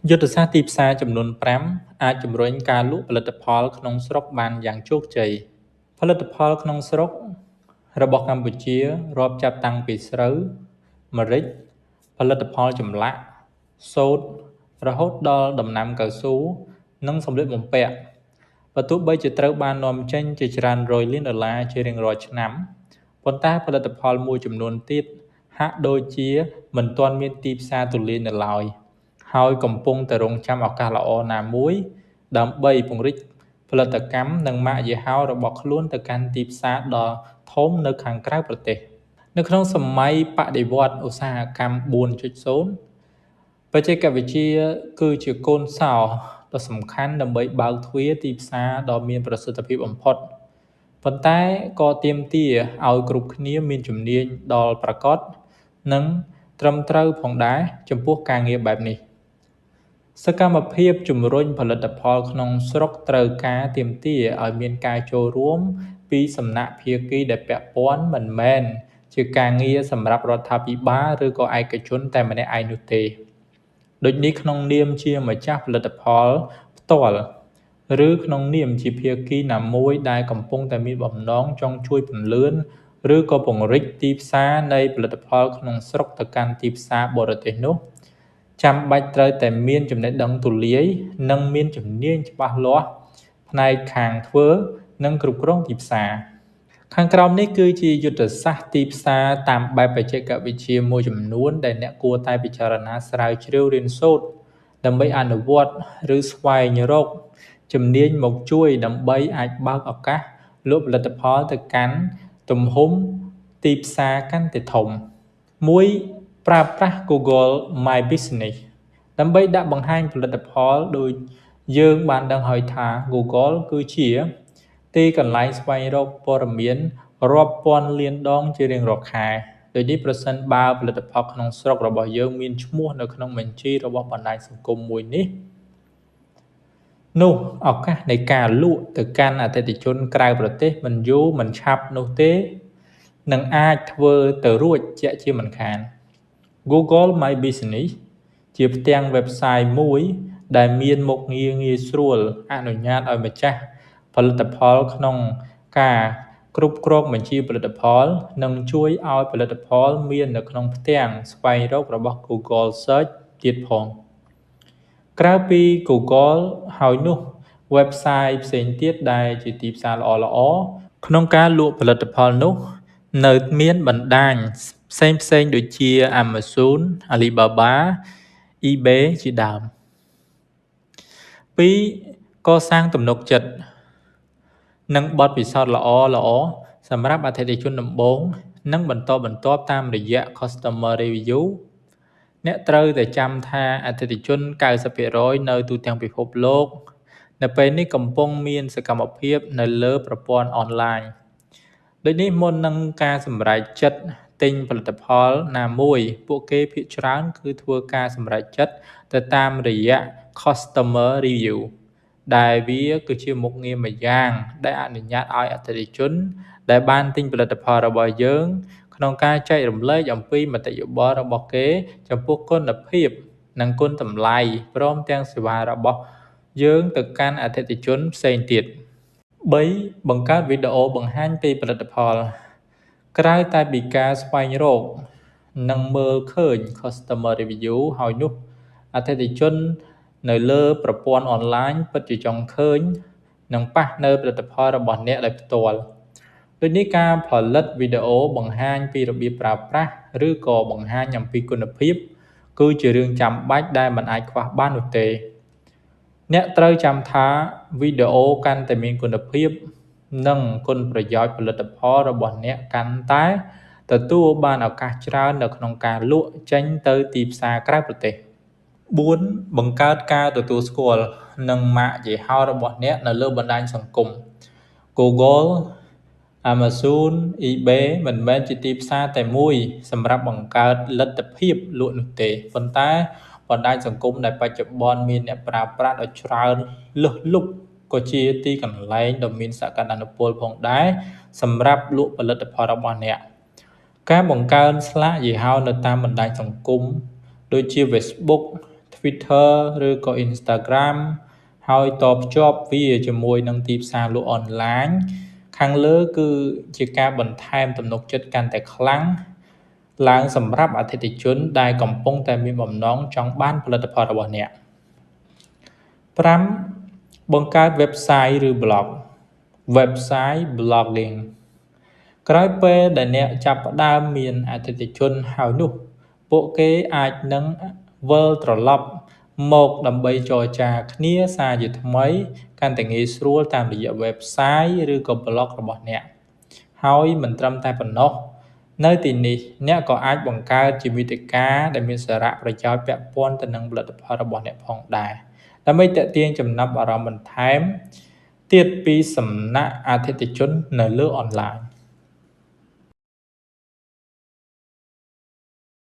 យុទ្ធសាស្ត្រទីផ្សារចំនួន5អាចជំរុញការលក់ផលិតផលក្នុងស្រុកបានយ៉ាងជោគជ័យផលិតផលក្នុងស្រុករបស់កម្ពុជារាប់ចាប់តាំងពីស្រូវម្រេចផលិតផលចម្លាក់សូត្ររហូតដល់ដំណាំកៅស៊ូនិងសម្លៀកបំពាក់បើទោះបីជាត្រូវបាននាំចេញជាច្រើនរយលានដុល្លារជារៀងរាល់ឆ្នាំប៉ុន្តែផលិតផលមួយចំនួនទៀតហាក់ដូចជាមិនទាន់មានទីផ្សារទូលាយនៅឡើយហើយកំពុងតែរង់ចាំឱកាសល្អណាមួយដើម្បីពង្រីកផលិតកម្មនិងម៉ាកយីហោរបស់ខ្លួនទៅកាន់ទីផ្សារដ៏ធំនៅខាងក្រៅប្រទេសនៅក្នុងសម័យបដិវត្តន៍ឧស្សាហកម្ម 4.0 បច្ចេកវិទ្យាគឺជាកូនសោរដ៏សំខាន់ដើម្បីបើកទ្វារទីផ្សារដ៏មានប្រសិទ្ធភាពបំផុតប៉ុន្តែក៏ទាមទារឲ្យគ្រប់គ្នាមានជំនាញដល់ប្រាកដនិងត្រឹមត្រូវផងដែរចំពោះការងារបែបនេះសកម្មភាពជំរុញផលិតផលក្នុងស្រុកត្រូវការទាមទារឲ្យមានការចូលរួមពីសំណាក់ភាគីដែលពាក់ព័ន្ធមិនមែនជាការងារសម្រាប់រដ្ឋាភិបាលឬក៏ឯកជនតែម្នាក់ឯងនោះទេដូចនេះក្នុងនាមជាម្ចាស់ផលិតផលផ្ទាល់ឬក្នុងនាមជាភាគីណាមួយដែលកំពុងតែមានបំណងចង់ជួយពន្លឿនឬក៏ពង្រីកទីផ្សារនៃផលិតផលក្នុងស្រុកទៅកាន់ទីផ្សារបរទេសនោះចាំបាច់ត្រូវតែមានចំណេះដឹងទូលាយនិងមានជំនាញច្បាស់លាស់ផ្នែកខាងធ្វើនិងគ្រប់គ្រងទីផ្សារខាងក្រោមនេះគឺជាយុទ្ធសាស្ត្រទីផ្សារតាមបែបបច្ចេកវិទ្យាមួយចំនួនដែលអ្នកគួរតែពិចារណាស្រាវជ្រាវរៀនសូត្រដើម្បីអនុវត្តឬស្វែងរកជំនាញមកជួយដើម្បីអាចបើកឱកាសលក់ផលិតផលទៅកាន់ទំហំទីផ្សារកាន់តែធំ1ប្រើប្រាស់ Google My Business ដើម្បីដាក់បង្ហាញផលិតផលដោយយើងបានដឹងហើយថា Google គឺជាទីកន្លែងស្វែងរកព័ត៌មានរាប់ពាន់លានដងជារៀងរាល់ខែដូចនេះប្រសិនបើផលិតផលក្នុងស្រុករបស់យើងមានឈ្មោះនៅក្នុងបញ្ជីរបស់បណ្ដាញសង្គមមួយនេះនោះឱកាសនៃការលក់ទៅកាន់អតិថិជនក្រៅប្រទេសមិនយូរមិនឆាប់នោះទេនឹងអាចធ្វើទៅរួចជាក់ជាមិនខាន Google My Business ជាផ្ទាំង website មួយដែលមានមុខងារងាយស្រួលអនុញ្ញាតឲ្យម្ចាស់ផលិតផលក្នុងការគ្រប់គ្រងបញ្ជីផលិតផលនិងជួយឲ្យផលិតផលមាននៅក្នុងផ្ទាំងស្វែងរករបស់ Google Search ទៀតផងក្រៅពី Google ហើយនោះ website ផ្សេងទៀតដែលជាទីផ្សារល្អៗក្នុងការលក់ផលិតផលនោះនៅមានបណ្ដាញផ្សេងដូចជា Amazon, Alibaba, eBay ជាដើម2កសាងទំនុកចិត្តនិងបទពិសោធន៍ល្អសម្រាប់អតិថិជនដំបូងនិងបន្តបន្ទាប់តាមរយៈ Customer Review អ្នកត្រូវតែចាំថាអតិថិជន 90% នៅទូទាំងពិភពលោកនៅពេលនេះកំពុងមានសកម្មភាពនៅលើប្រព័ន្ធអនឡាញដូចនេះមុននឹងការសម្រេចចិត្តទិញផលិតផលណាមួយពួកគេភាគច្រើនគឺធ្វើការសម្រេចចិត្តទៅតាមរយៈ Customer Review ដែលវាគឺជាមុខងារមួយយ៉ាងដែលអនុញ្ញាតឲ្យអតិថិជនដែលបានទិញផលិតផលរបស់យើងក្នុងការចែករំលែកអំពីមតិយោបល់របស់គេចំពោះគុណភាពនិងគុណតម្លៃព្រមទាំងសេវារបស់យើងទៅកាន់អតិថិជនផ្សេងទៀត3បង្កើតវីដេអូបង្ហាញពីផលិតផលក្រៅតែពីការស្វែងរកនិងមើលឃើញ Customer Review ហើយនោះអតិថិជននៅលើប្រព័ន្ធអនឡាញពិតជាចង់ឃើញនិងប៉ះនៅផលិតផលរបស់អ្នកដោយផ្ទាល់ដូចនេះការផលិតវីដេអូបង្ហាញពីរបៀបប្រើប្រាស់ឬក៏បង្ហាញអំពីគុណភាពគឺជារឿងចាំបាច់ដែលមិនអាចខ្វះបាននោះទេអ្នកត្រូវចាំថាវីដេអូកាន់តែមានគុណភាពនិងគុណប្រយោជន៍ផលិតផលរបស់អ្នកកាន់តែទទួលបានឱកាសច្រើននៅក្នុងការលក់ចេញទៅទីផ្សារក្រៅប្រទេស4បង្កើតការទទួលស្គាល់និងម៉ាកយីហោរបស់អ្នកនៅលើបណ្ដាញសង្គម Google, Amazon, eBay មិនមែនជាទីផ្សារតែមួយសម្រាប់បង្កើតលទ្ធភាពលក់នោះទេប៉ុន្តែបណ្ដាញសង្គមដែលបច្ចុប្បន្នមានអ្នកប្រើប្រាស់ដ៏ច្រើនលើសលប់ក៏ជាទីកន្លែងដ៏មានសក្តានុពលផងដែរសម្រាប់លក់ផលិតផលរបស់អ្នកការបង្កើនស្លាកយីហោនៅតាមបណ្ដាញសង្គមដូចជា Facebook, Twitter ឬក៏ Instagram ហើយតភ្ជាប់វាជាមួយនឹងទីផ្សារលក់អនឡាញខាងលើគឺជាការបន្ថែមទំនុកចិត្តកាន់តែខ្លាំងឡើងសម្រាប់អតិថិជនដែលកំពុងតែមានបំណងចង់បានផលិតផលរបស់អ្នក 5. បង្កើត website ឬ blog website blogging ក្រោយពេលដែលអ្នកចាប់ផ្ដើមមានអតិថិជនហើយនោះពួកគេអាចនឹងវិលត្រឡប់មកដើម្បីចរចាគ្នាសារជាថ្មីកាន់តែងាយស្រួលតាមរយៈ website ឬក៏ blog របស់អ្នកហើយមិនត្រឹមតែប៉ុណ្ណោះនៅទីនេះអ្នកក៏អាចបង្កើតជាមាតិកាដែលមានសារៈប្រយោជន៍ពាក់ព័ន្ធទៅនឹងផលិតផលរបស់អ្នកផងដែរដើម្បីទាក់ទាញចំណាប់អារម្មណ៍បន្ថែមទៀតពីសំណាក់អតិថិជននៅលើអនឡាញ